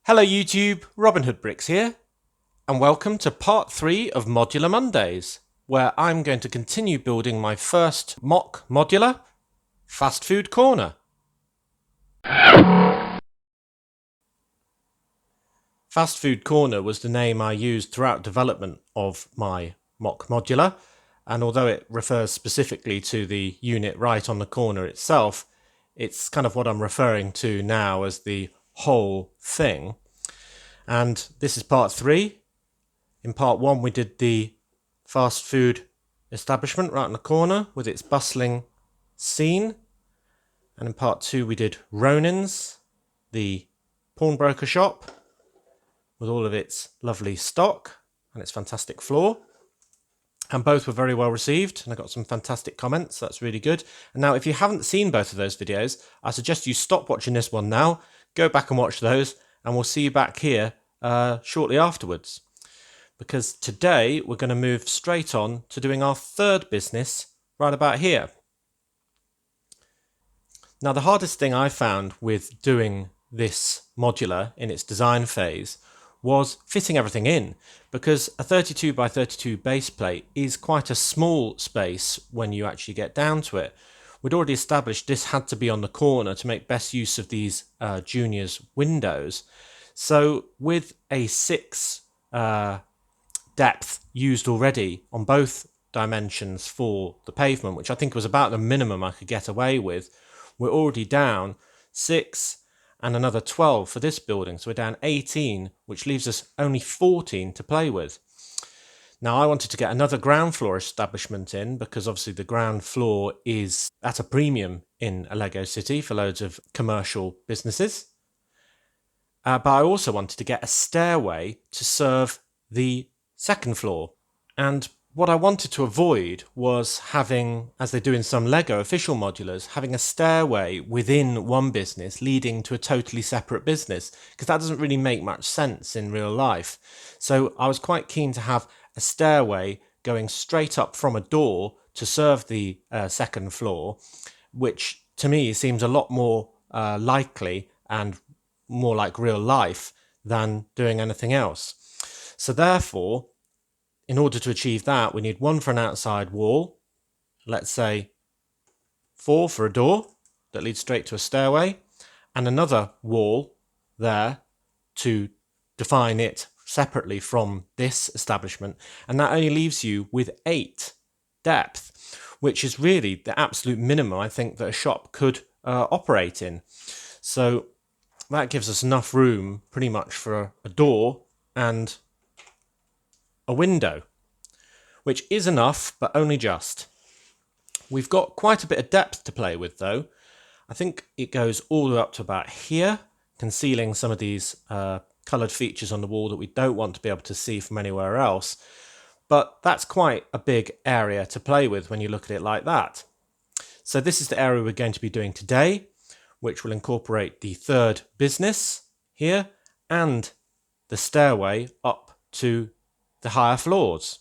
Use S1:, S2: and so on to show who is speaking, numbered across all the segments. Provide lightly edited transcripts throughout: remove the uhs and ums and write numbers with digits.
S1: Hello YouTube, Robin Hood Bricks here, and welcome to part 3 of Modular Mondays, where I'm going to continue building my first MOC modular, Fast Food Corner. Fast Food Corner was the name I used throughout development of my MOC modular, and although it refers specifically to the unit right on the corner itself, it's kind of what I'm referring to now as the whole thing. And this is part 3. In part 1 we did the fast food establishment right in the corner with its bustling scene, and in part 2 we did Ronin's, the pawnbroker shop with all of its lovely stock and its fantastic floor, and both were very well received and I got some fantastic comments. That's really good. And now if you haven't seen both of those videos, I suggest you stop watching this one now, go back and watch those, and we'll see you back here shortly afterwards, because today we're going to move straight on to doing our third business right about here. Now the hardest thing I found with doing this modular in its design phase was fitting everything in, because a 32 by 32 base plate is quite a small space when you actually get down to it. We'd already established this had to be on the corner to make best use of these juniors windows. So with a 6 depth used already on both dimensions for the pavement, which I think was about the minimum I could get away with, we're already down 6 and another 12 for this building. So we're down 18, which leaves us only 14 to play with. Now I wanted to get another ground floor establishment in, because obviously the ground floor is at a premium in a Lego city for loads of commercial businesses. But I also wanted to get a stairway to serve the second floor. And what I wanted to avoid was having, as they do in some Lego official modulars, having a stairway within one business leading to a totally separate business, because that doesn't really make much sense in real life. So I was quite keen to have a stairway going straight up from a door to serve the second floor, which to me seems a lot more likely and more like real life than doing anything else. So therefore, in order to achieve that, we need one for an outside wall, let's say 4 for a door that leads straight to a stairway, and another wall there to define it separately from this establishment. And that only leaves you with 8 depth, which is really the absolute minimum I think that a shop could operate in. So that gives us enough room pretty much for a door and a window, which is enough, but only just. We've got quite a bit of depth to play with though. I think it goes all the way up to about here, concealing some of these coloured features on the wall that we don't want to be able to see from anywhere else. But that's quite a big area to play with when you look at it like that. So this is the area we're going to be doing today, which will incorporate the third business here and the stairway up to the higher floors.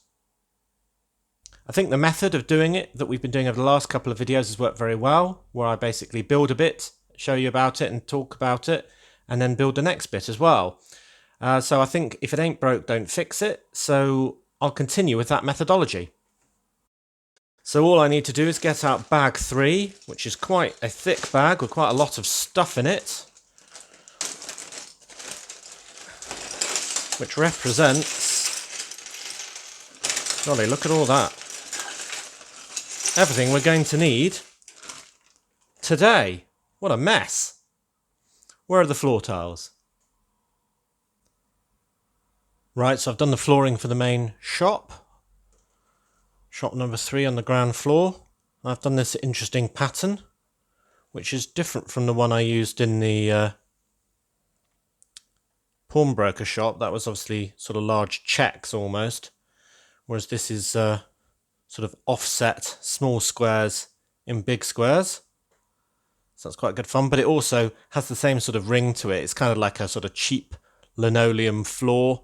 S1: I think the method of doing it that we've been doing over the last couple of videos has worked very well, where I basically build a bit, show you about it and talk about it, and then build the next bit as well. So I think if it ain't broke, don't fix it. So I'll continue with that methodology. So all I need to do is get out bag 3, which is quite a thick bag with quite a lot of stuff in it, which represents, golly, look at all that, everything we're going to need today. What a mess. Where are the floor tiles? Right, so I've done the flooring for the main shop. Shop number 3 on the ground floor. I've done this interesting pattern, which is different from the one I used in the pawnbroker shop. That was obviously sort of large checks almost, whereas this is sort of offset small squares in big squares. So that's quite good fun, but it also has the same sort of ring to it. It's kind of like a sort of cheap linoleum floor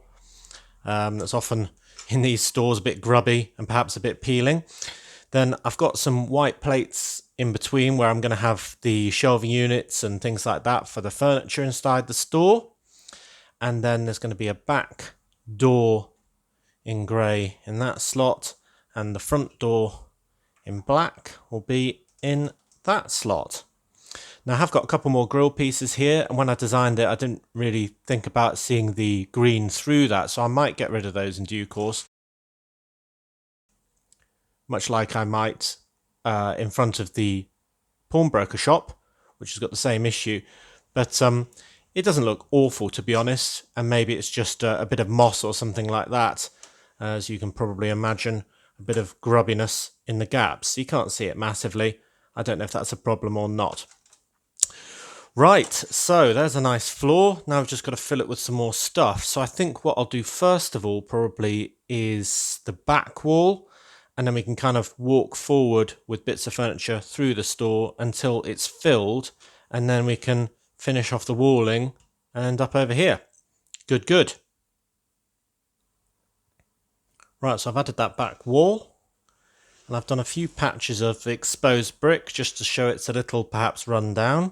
S1: that's often in these stores a bit grubby and perhaps a bit peeling. Then I've got some white plates in between where I'm going to have the shelving units and things like that for the furniture inside the store. and then there's going to be a back door in grey in that slot, and the front door in black will be in that slot. Now I have got a couple more grill pieces here, and when I designed it I didn't really think about seeing the green through that, so I might get rid of those in due course, much like I might in front of the pawnbroker shop, which has got the same issue. But it doesn't look awful, to be honest, and maybe it's just a bit of moss or something like that. As you can probably imagine, a bit of grubbiness in the gaps. You can't see it massively. I don't know if that's a problem or not. Right, so there's a nice floor. Now I've just got to fill it with some more stuff. So I think what I'll do first of all probably is the back wall, and then we can kind of walk forward with bits of furniture through the store until it's filled, and then we can finish off the walling and end up over here. Good. Right, so I've added that back wall, and I've done a few patches of exposed brick just to show it's a little perhaps run down.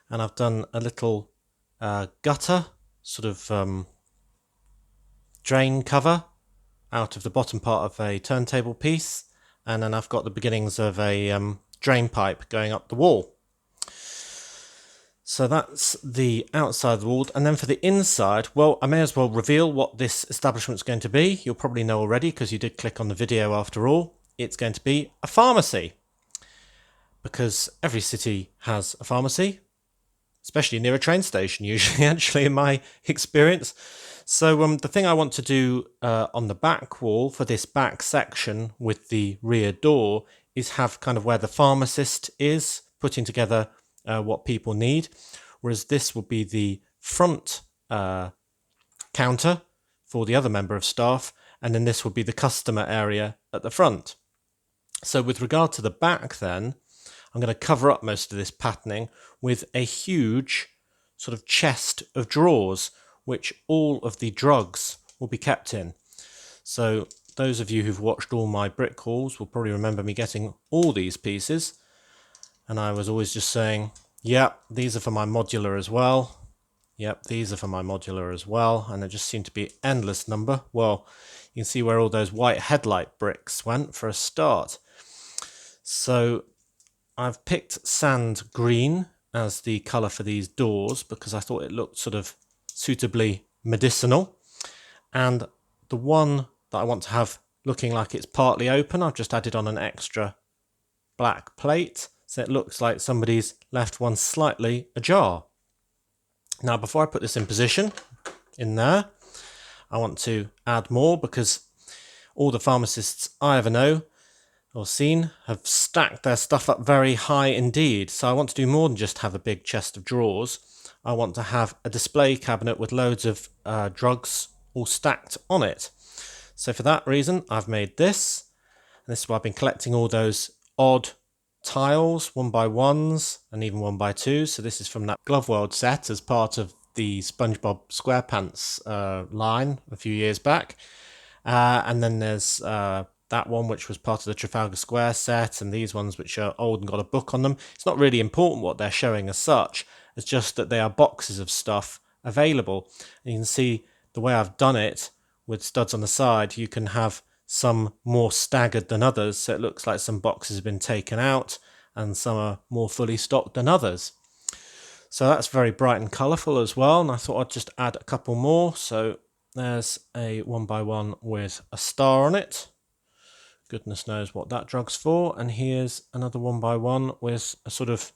S1: And I've done a little gutter, sort of drain cover out of the bottom part of a turntable piece, and then I've got the beginnings of a drain pipe going up the wall. So that's the outside of the wall, and then for the inside, well, I may as well reveal what this establishment's going to be. You'll probably know already because you did click on the video after all. It's going to be a pharmacy, because every city has a pharmacy, especially near a train station, usually, actually, in my experience. So the thing I want to do on the back wall for this back section with the rear door is have kind of where the pharmacist is, putting together what people need, whereas this will be the front counter for the other member of staff, and then this will be the customer area at the front. So with regard to the back then, I'm going to cover up most of this patterning with a huge sort of chest of drawers, which all of the drugs will be kept in. So those of you who've watched all my brick hauls will probably remember me getting all these pieces, and I was always just saying, yep, these are for my modular as well. Yep, these are for my modular as well. And there just seemed to be an endless number. Well, you can see where all those white headlight bricks went for a start. So I've picked sand green as the colour for these doors because I thought it looked sort of suitably medicinal. And the one that I want to have looking like it's partly open, I've just added on an extra black plate, so it looks like somebody's left one slightly ajar. Now, before I put this in position in there, I want to add more, because all the pharmacists I ever know or seen have stacked their stuff up very high indeed. So I want to do more than just have a big chest of drawers. I want to have a display cabinet with loads of drugs all stacked on it. So for that reason, I've made this. And this is why I've been collecting all those odd tiles, 1x1s and even 1x2s. So this is from that Glove World set as part of the SpongeBob SquarePants line a few years back. And then there's that one which was part of the Trafalgar Square set, and these ones which are old and got a book on them. It's not really important what they're showing as such, it's just that they are boxes of stuff available. And you can see the way I've done it with studs on the side, you can have some more staggered than others, so it looks like some boxes have been taken out and some are more fully stocked than others. So that's very bright and colourful as well, and I thought I'd just add a couple more. So there's a 1x1 with a star on it. Goodness knows what that drug's for. And here's another 1x1 with a sort of,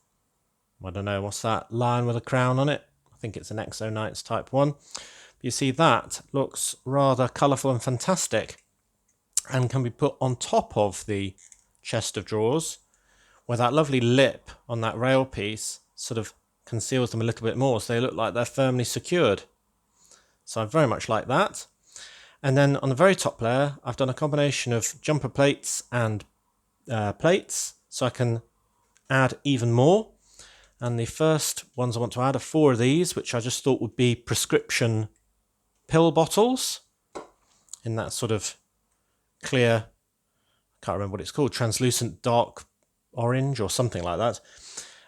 S1: I don't know, what's that, lion with a crown on it? I think it's an Exo Knights type one. But you see that looks rather colourful and fantastic, and can be put on top of the chest of drawers, where that lovely lip on that rail piece sort of conceals them a little bit more, so they look like they're firmly secured. So I very much like that. And then on the very top layer, I've done a combination of jumper plates and plates, so I can add even more. And the first ones I want to add are 4 of these, which I just thought would be prescription pill bottles in that sort of clear, I can't remember what it's called, translucent dark orange or something like that.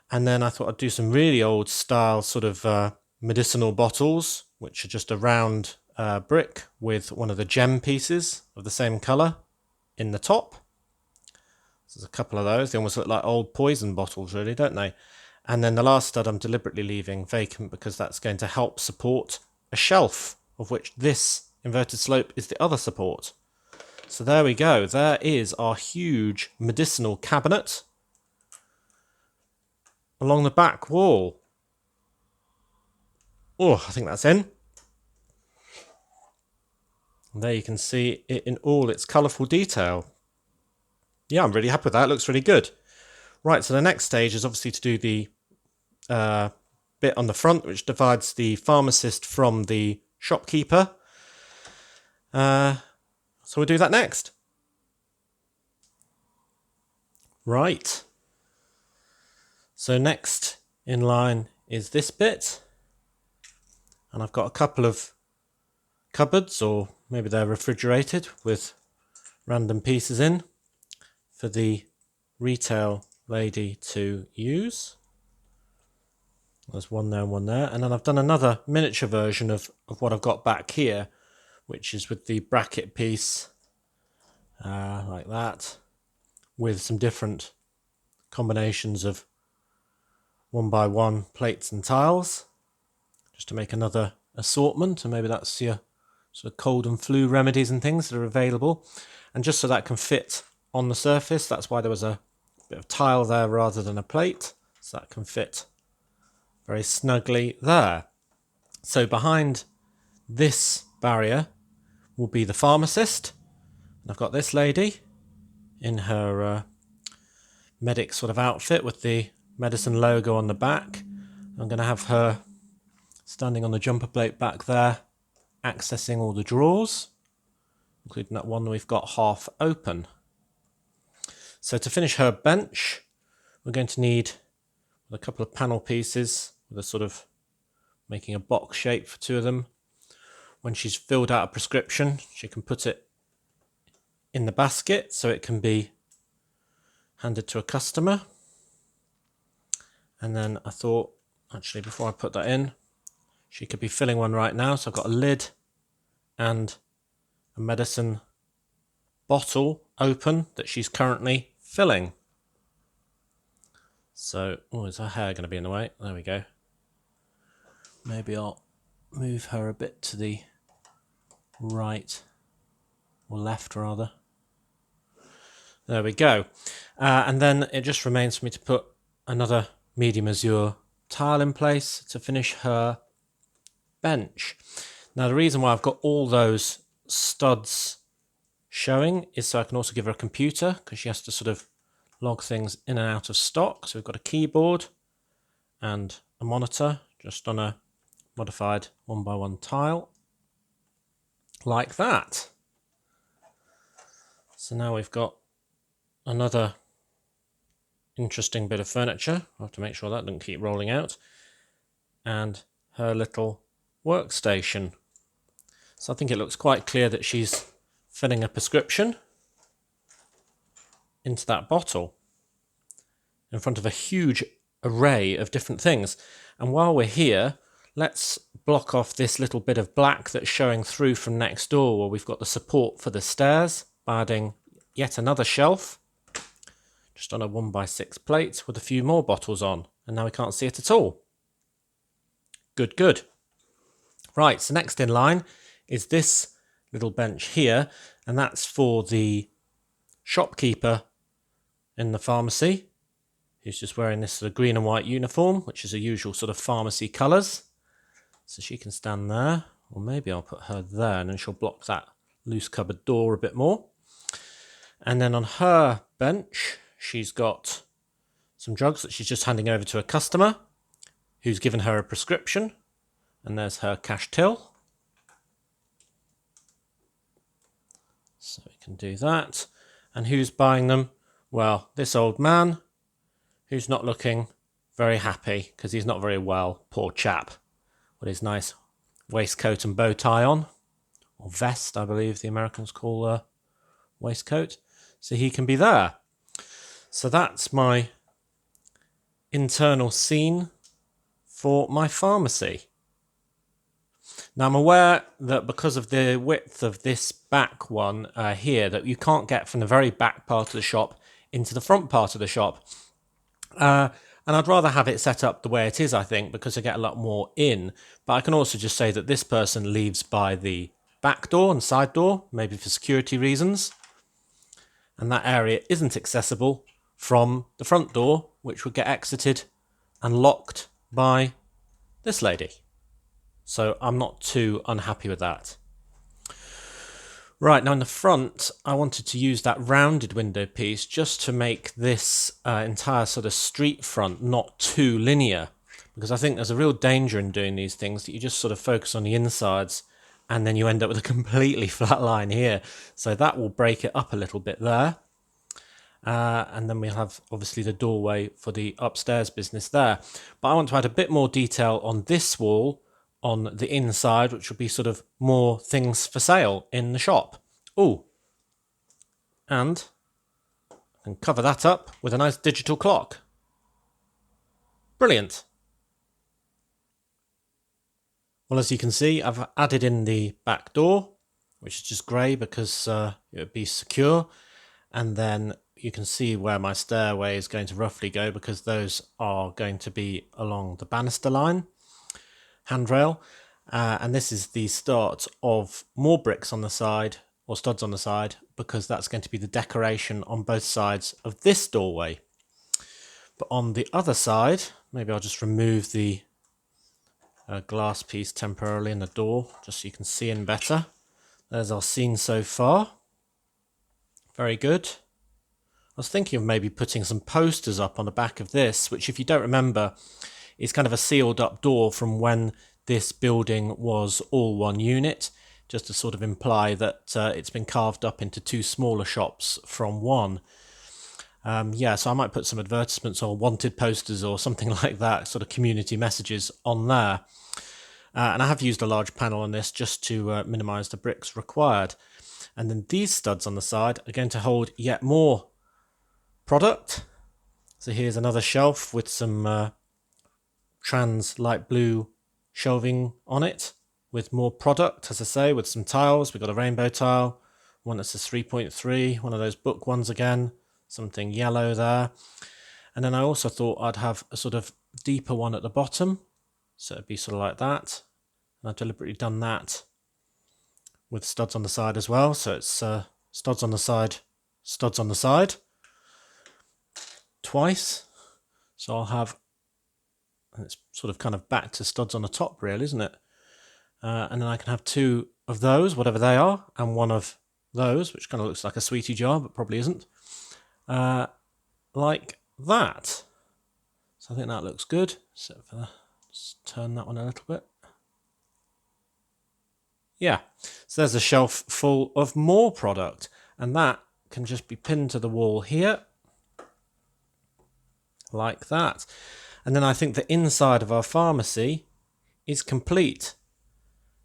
S1: And then I thought I'd do some really old style sort of medicinal bottles which are just a round brick with one of the gem pieces of the same colour in the top. There's a couple of those. They almost look like old poison bottles, really, don't they? And then the last stud I'm deliberately leaving vacant because that's going to help support a shelf, of which this inverted slope is the other support. So there we go. There is our huge medicinal cabinet along the back wall. Oh, I think that's in. And there you can see it in all its colourful detail. Yeah, I'm really happy with that. It looks really good. Right, so the next stage is obviously to do the bit on the front, which divides the Pharmacist from the Shopkeeper. So we'll do that next. Right. So next in line is this bit. And I've got a couple of cupboards, or maybe they're refrigerated, with random pieces in for the retail lady to use. There's one there and one there. And then I've done another miniature version of what I've got back here, which is with the bracket piece, like that, with some different combinations of 1x1 plates and tiles, just to make another assortment. And maybe that's your sort of cold and flu remedies and things that are available. And just so that can fit on the surface, that's why there was a bit of tile there rather than a plate, so that can fit very snugly there. So behind this barrier will be the Pharmacist. And I've got this lady in her medic sort of outfit with the medicine logo on the back. I'm going to have her standing on the jumper plate back there, accessing all the drawers, including that one we've got half open. So to finish her bench, we're going to need a couple of panel pieces with a sort of making a box shape for two of them. When she's filled out a prescription, she can put it in the basket so it can be handed to a customer. And then I thought, actually, before I put that in, she could be filling one right now. So I've got a lid and a medicine bottle open that she's currently filling. So, oh, is her hair going to be in the way? There we go. Maybe I'll move her a bit to the right, or left rather. There we go. And then it just remains for me to put another medium azure tile in place to finish her bench. Now the reason why I've got all those studs showing is so I can also give her a computer, because she has to sort of log things in and out of stock. So we've got a keyboard and a monitor just on a modified 1x1 tile like that. So now we've got another interesting bit of furniture. I'll have to make sure that doesn't keep rolling out. And her little workstation. So I think it looks quite clear that she's filling a prescription into that bottle in front of a huge array of different things. And while we're here, let's block off this little bit of black that's showing through from next door, where we've got the support for the stairs, by adding yet another shelf just on a 1x6 plate with a few more bottles on, and now we can't see it at all. Good, good. Right, so next in line is this little bench here, and that's for the shopkeeper in the pharmacy, who's just wearing this sort of green and white uniform, which is a usual sort of pharmacy colours. So she can stand there, or maybe I'll put her there and then she'll block that loose cupboard door a bit more. And then on her bench, she's got some drugs that she's just handing over to a customer who's given her a prescription. And there's her cash till. So we can do that. And who's buying them? Well, this old man who's not looking very happy because he's not very well, poor chap, with his nice waistcoat and bow tie on, or vest, I believe the Americans call a waistcoat. So he can be there. So that's my internal scene for my pharmacy. Now I'm aware that because of the width of this back one here, that you can't get from the very back part of the shop into the front part of the shop. And I'd rather have it set up the way it is, I think, because I get a lot more in. But I can also just say that this person leaves by the back door and side door, maybe for security reasons. And that area isn't accessible from the front door, which would get exited and locked by this lady. So I'm not too unhappy with that. Right, now in the front, I wanted to use that rounded window piece just to make this entire sort of street front not too linear, because I think there's a real danger in doing these things that you just sort of focus on the insides and then you end up with a completely flat line here. So that will break it up a little bit there. And then we'll have obviously the doorway for the upstairs business there. But I want to add a bit more detail on this wall on the inside, which would be sort of more things for sale in the shop. Oh, and I can cover that up with a nice digital clock. Brilliant. Well, as you can see, I've added in the back door, which is just grey because it would be secure. And then you can see where my stairway is going to roughly go, because those are going to be along the banister line. Handrail, and this is the start of more bricks on the side, or studs on the side, because that's going to be the decoration on both sides of this doorway. But on the other side, maybe I'll just remove the glass piece temporarily in the door, just so you can see in better. There's our scene so far. Very good. I was thinking of maybe putting some posters up on the back of this, which, if you don't remember, is kind of a sealed up door from when this building was all one unit, just to sort of imply that it's been carved up into two smaller shops from one. Yeah, so I might put some advertisements or wanted posters or something like that, sort of community messages on there. And I have used a large panel on this just to minimise the bricks required. And then these studs on the side are going to hold yet more product. So here's another shelf with some trans light blue shelving on it with more product, as I say, with some tiles. We've got a rainbow tile, one that's a 3.3, one of those book ones again, something yellow there. And then I also thought I'd have a sort of deeper one at the bottom, so it'd be sort of like that. And I've deliberately done that with studs on the side as well, so it's studs on the side twice. So I'll have, and it's sort of kind of back to studs on the top, really, isn't it? And then I can have two of those, whatever they are, and one of those, which kind of looks like a sweetie jar, but probably isn't, like that. So I think that looks good. So just turn that one a little bit. Yeah, so there's a shelf full of more product, and that can just be pinned to the wall here, like that. And then I think the inside of our pharmacy is complete.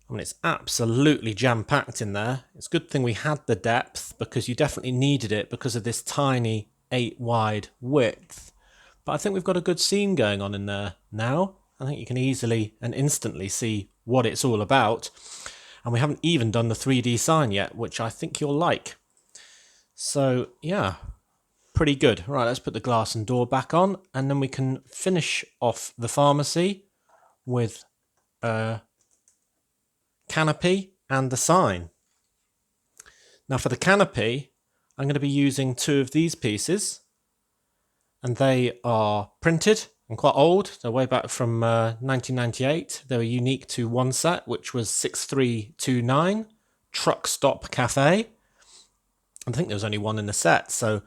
S1: I mean, it's absolutely jam-packed in there. It's a good thing we had the depth, because you definitely needed it because of this tiny 8 wide width. But I think we've got a good scene going on in there now. I think you can easily and instantly see what it's all about. And we haven't even done the 3D sign yet, which I think you'll like. So, yeah, pretty good. Right, let's put the glass and door back on, and then we can finish off the pharmacy with a canopy and the sign. Now for the canopy, I'm going to be using two of these pieces, and they are printed and quite old. They're way back from 1998. They were unique to one set, which was 6329 Truck Stop Cafe. I think there was only one in the set, so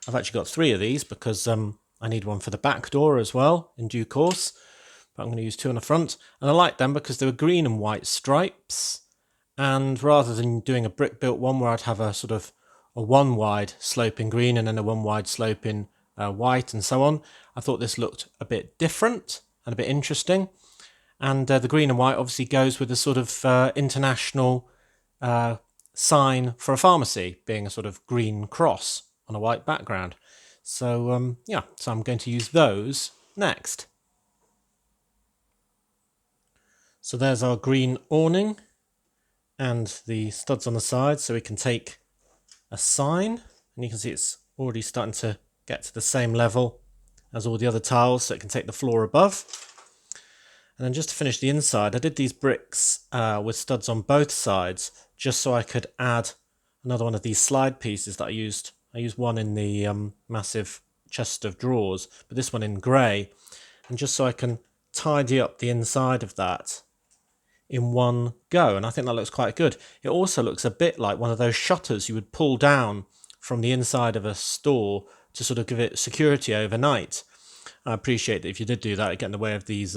S1: I've actually got 3 of these because I need one for the back door as well in due course. But I'm going to use 2 on the front, and I like them because they were green and white stripes. And rather than doing a brick built one where I'd have a sort of a 1 wide slope in green and then a 1 wide slope in white and so on, I thought this looked a bit different and a bit interesting. And the green and white obviously goes with a sort of international sign for a pharmacy, being a sort of green cross on a white background. So yeah, so I'm going to use those next. So there's our green awning and the studs on the side, so we can take a sign, and you can see it's already starting to get to the same level as all the other tiles, so it can take the floor above. And then just to finish the inside, I did these bricks with studs on both sides, just so I could add another one of these slide pieces that I used. I used one in the massive chest of drawers, but this one in grey, and just so I can tidy up the inside of that in one go, and I think that looks quite good. It also looks a bit like one of those shutters you would pull down from the inside of a store to sort of give it security overnight. I appreciate that if you did do that, it'd get in the way of these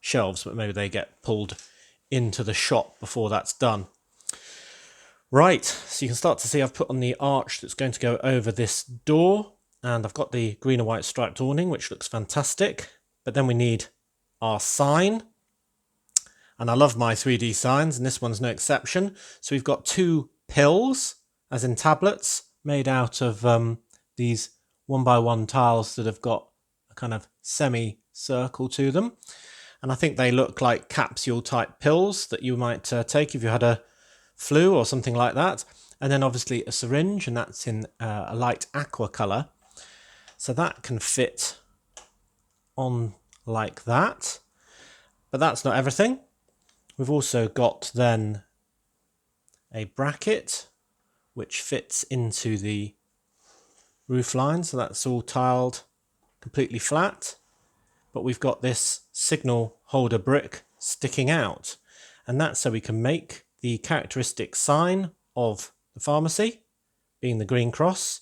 S1: shelves, but maybe they get pulled into the shop before that's done. Right, so you can start to see I've put on the arch that's going to go over this door, and I've got the green and white striped awning, which looks fantastic. But then we need our sign, and I love my 3D signs, and this one's no exception. So we've got 2 pills, as in tablets, made out of these 1x1 tiles that have got a kind of semi-circle to them. And I think they look like capsule type pills that you might take if you had a flu or something like that. And then obviously a syringe, and that's in a light aqua colour. So that can fit on like that. But that's not everything. We've also got then a bracket which fits into the roof line, so that's all tiled completely flat. But we've got this signal holder brick sticking out, and that's so we can make the characteristic sign of the pharmacy, being the green cross.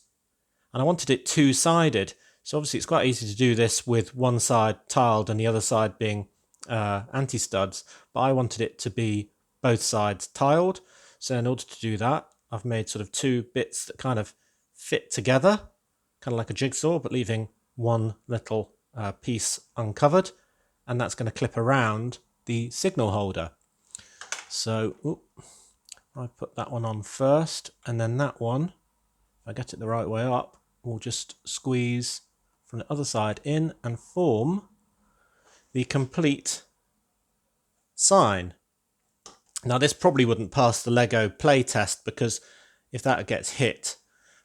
S1: And I wanted it 2-sided, so obviously it's quite easy to do this with one side tiled and the other side being anti-studs, but I wanted it to be both sides tiled. So in order to do that, I've made sort of 2 bits that kind of fit together, kind of like a jigsaw, but leaving one little piece uncovered, and that's going to clip around the signal holder. So I put that one on first, and then that one, if I get it the right way up, will just squeeze from the other side in and form the complete sign. Now this probably wouldn't pass the Lego play test, because if that gets hit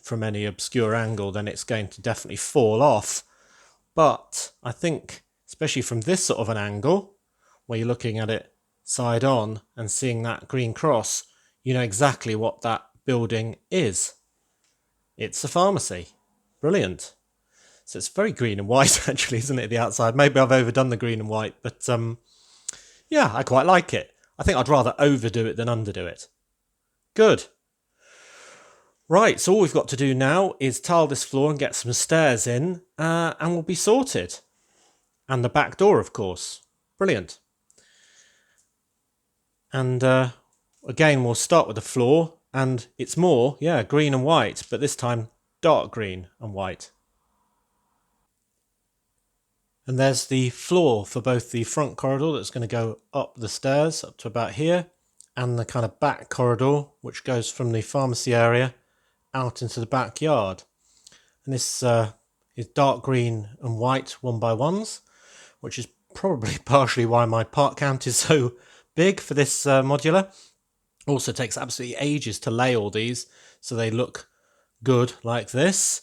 S1: from any obscure angle, then it's going to definitely fall off. But I think, especially from this sort of an angle, where you're looking at it side on and seeing that green cross, you know exactly what that building is. It's a pharmacy. Brilliant. So it's very green and white actually, isn't it, the outside? Maybe I've overdone the green and white, but yeah, I quite like it. I think I'd rather overdo it than underdo it. Good. Right, so all we've got to do now is tile this floor and get some stairs in, and we'll be sorted. And the back door, of course. Brilliant. And again, we'll start with the floor, and it's more, yeah, green and white, but this time dark green and white. And there's the floor for both the front corridor that's going to go up the stairs up to about here, and the kind of back corridor which goes from the pharmacy area out into the backyard. And this is dark green and white 1x1s, which is probably partially why my part count is so big for this modular. Also takes absolutely ages to lay all these so they look good like this.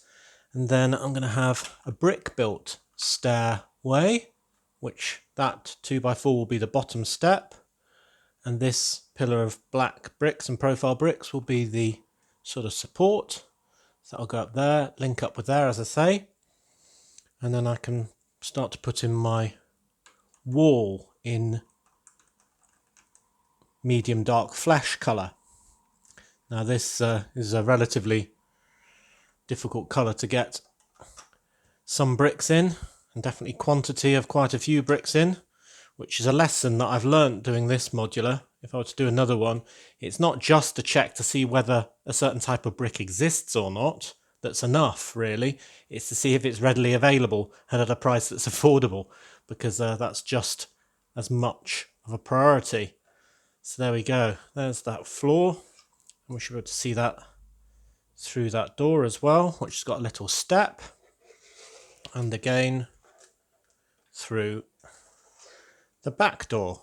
S1: And then I'm going to have a brick built stairway, which that 2x4 will be the bottom step, and this pillar of black bricks and profile bricks will be the sort of support. So that'll go up there, link up with there, as I say, and then I can start to put in my wall in medium dark flesh colour. Now this is a relatively difficult colour to get some bricks in, and definitely quantity of quite a few bricks in, which is a lesson that I've learnt doing this modular. If I were to do another one, it's not just to check to see whether a certain type of brick exists or not. That's enough, really. It's to see if it's readily available and at a price that's affordable, because that's just as much of a priority. So there we go. There's that floor, and we should be able to see that through that door as well, which has got a little step, and again through the back door.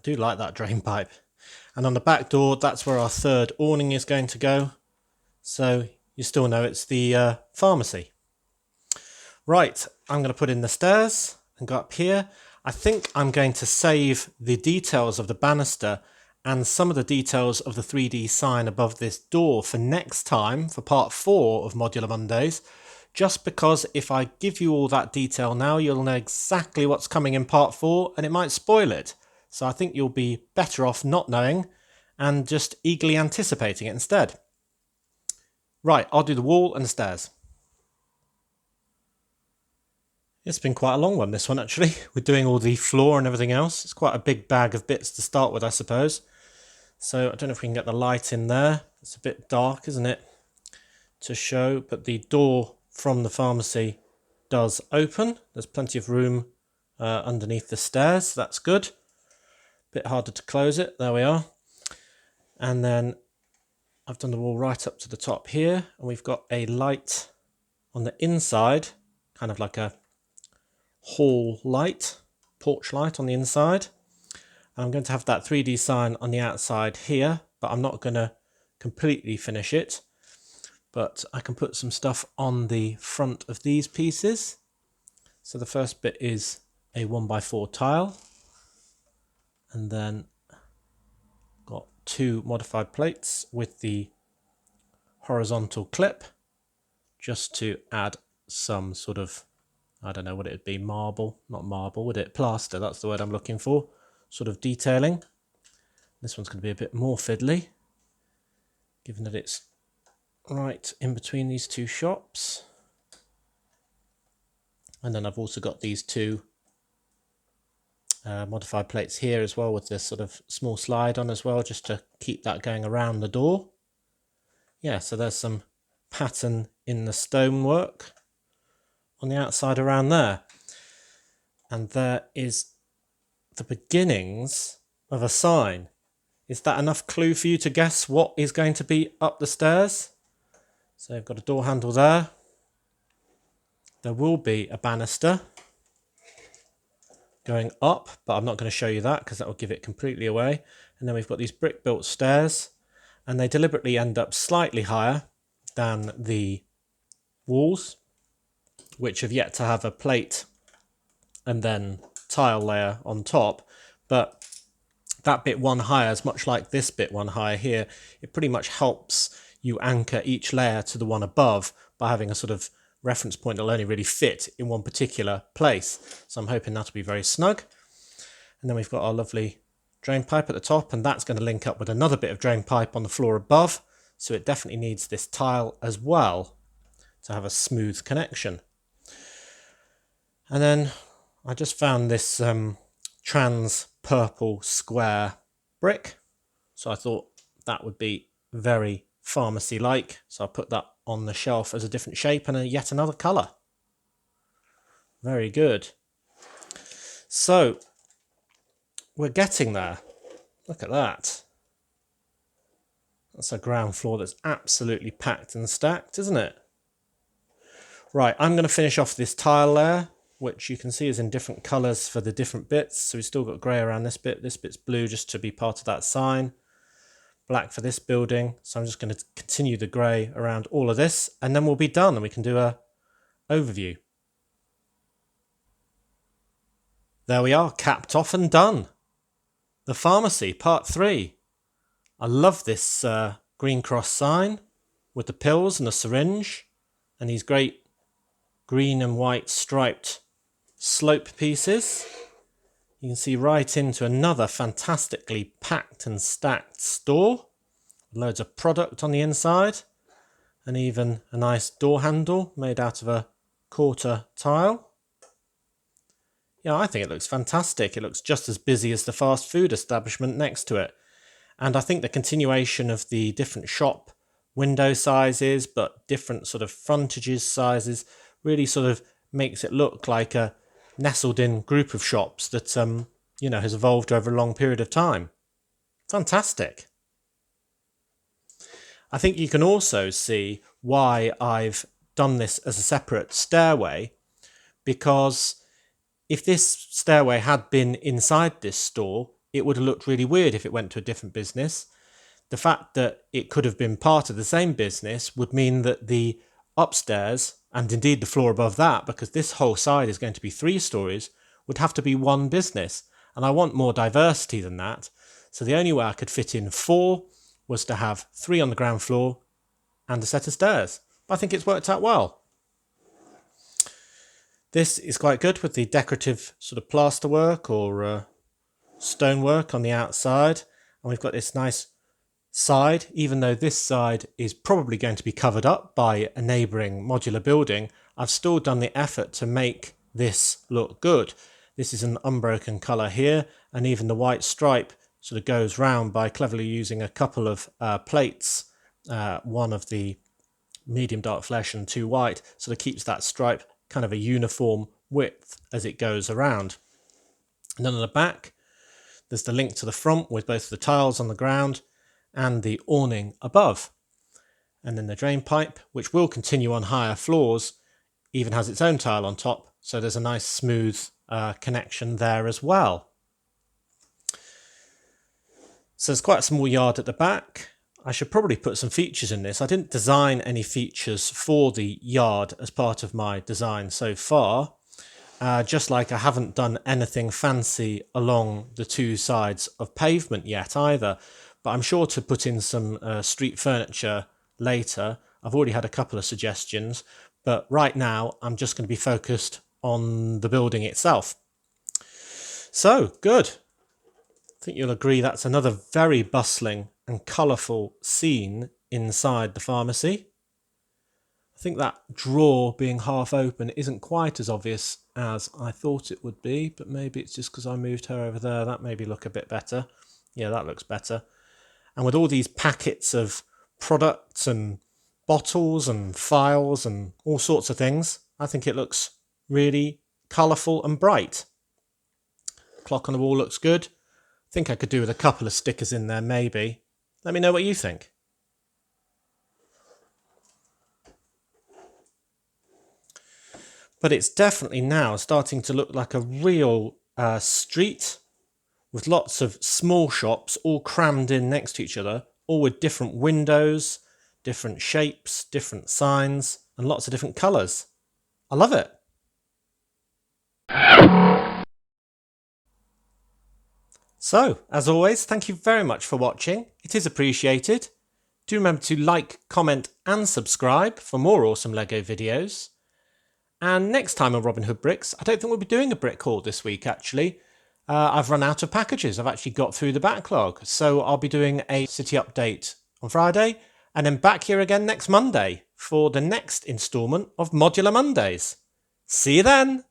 S1: do like that drain pipe. And on the back door, that's where our third awning is going to go. So you still know it's the pharmacy. Right, I'm going to put in the stairs and go up here. I think I'm going to save the details of the banister and some of the details of the 3D sign above this door for next time, for part 4 of Modular Mondays, just because if I give you all that detail now, you'll know exactly what's coming in part 4 and it might spoil it. So I think you'll be better off not knowing and just eagerly anticipating it instead. Right, I'll do the wall and the stairs. It's been quite a long one, this one, actually. We're doing all the floor and everything else. It's quite a big bag of bits to start with, I suppose. So I don't know if we can get the light in there. It's a bit dark, isn't it, to show. But the door from the pharmacy does open. There's plenty of room underneath the stairs. So that's good. Bit harder to close it. There we are. And then I've done the wall right up to the top here. And we've got a light on the inside, kind of like a hall light, porch light on the inside. And I'm going to have that 3D sign on the outside here, but I'm not going to completely finish it. But I can put some stuff on the front of these pieces. So the first bit is a 1x4 tile. And then got 2 modified plates with the horizontal clip, just to add some sort of, I don't know what it would be, marble, not marble, would it? Plaster, that's the word I'm looking for. Sort of detailing. This one's going to be a bit more fiddly, given that it's right in between these 2 shops. And then I've also got these 2 modified plates here as well, with this sort of small slide on as well, just to keep that going around the door. Yeah, so there's some pattern in the stonework on the outside around there. And there is the beginnings of a sign. Is that enough clue for you to guess what is going to be up the stairs? So I've got a door handle there. There will be a banister going up, but I'm not going to show you that because that will give it completely away. And then we've got these brick built stairs, and they deliberately end up slightly higher than the walls, which have yet to have a plate and then tile layer on top. But that bit one higher is much like this bit one higher here. It pretty much helps you anchor each layer to the one above by having a sort of reference point that'll only really fit in one particular place. So I'm hoping that'll be very snug. And then we've got our lovely drain pipe at the top, and that's going to link up with another bit of drain pipe on the floor above. So it definitely needs this tile as well to have a smooth connection. And then I just found this trans purple square brick. So I thought that would be very pharmacy-like. So I put that on the shelf as a different shape and yet another colour. Very good. So we're getting there. Look at that. That's a ground floor that's absolutely packed and stacked, isn't it? Right, I'm going to finish off this tile layer, which you can see is in different colours for the different bits. So we've still got grey around this bit. This bit's blue just to be part of that sign. Black for this building. So I'm just going to continue the grey around all of this, and then we'll be done and we can do a overview. There we are, capped off and done. The pharmacy, part 3. I love this green cross sign with the pills and the syringe and these great green and white striped slope pieces. You can see right into another fantastically packed and stacked store. Loads of product on the inside, and even a nice door handle made out of a quarter tile. Yeah, I think it looks fantastic. It looks just as busy as the fast food establishment next to it. And I think the continuation of the different shop window sizes, but different sort of frontages sizes, really sort of makes it look like a nestled in group of shops that has evolved over a long period of time. Fantastic. I think you can also see why I've done this as a separate stairway, because if this stairway had been inside this store, it would have looked really weird if it went to a different business. The fact that it could have been part of the same business would mean that the upstairs, and indeed the floor above that, because this whole side is going to be 3 stories, would have to be one business. And I want more diversity than that. So the only way I could fit in 4 was to have 3 on the ground floor and a set of stairs. But I think it's worked out well. This is quite good with the decorative sort of plasterwork or stonework on the outside. And we've got this nice side, even though this side is probably going to be covered up by a neighbouring modular building, I've still done the effort to make this look good. This is an unbroken colour here, and even the white stripe sort of goes round by cleverly using a couple of plates, one of the medium dark flesh and 2 white, sort of keeps that stripe kind of a uniform width as it goes around. And then on the back, there's the link to the front with both the tiles on the ground and the awning above. And then the drain pipe, which will continue on higher floors, even has its own tile on top, so there's a nice smooth connection there as well. So there's quite a small yard at the back. I should probably put some features in this. I didn't design any features for the yard as part of my design so far, just like I haven't done anything fancy along the 2 sides of pavement yet either. But I'm sure to put in some street furniture later. I've already had a couple of suggestions, but right now I'm just going to be focused on the building itself. So, good. I think you'll agree that's another very bustling and colourful scene inside the pharmacy. I think that drawer being half open isn't quite as obvious as I thought it would be, but maybe it's just because I moved her over there. That maybe look a bit better. Yeah, that looks better. And with all these packets of products and bottles and files and all sorts of things, I think it looks really colourful and bright. Clock on the wall looks good. I think I could do with a couple of stickers in there maybe. Let me know what you think. But it's definitely now starting to look like a real street with lots of small shops all crammed in next to each other, all with different windows, different shapes, different signs, and lots of different colours. I love it. So, as always, thank you very much for watching. It is appreciated. Do remember to like, comment and subscribe for more awesome LEGO videos. And next time on Robin Hood Bricks, I don't think we'll be doing a brick haul this week actually. I've run out of packages. I've actually got through the backlog. So I'll be doing a city update on Friday and then back here again next Monday for the next instalment of Modular Mondays. See you then!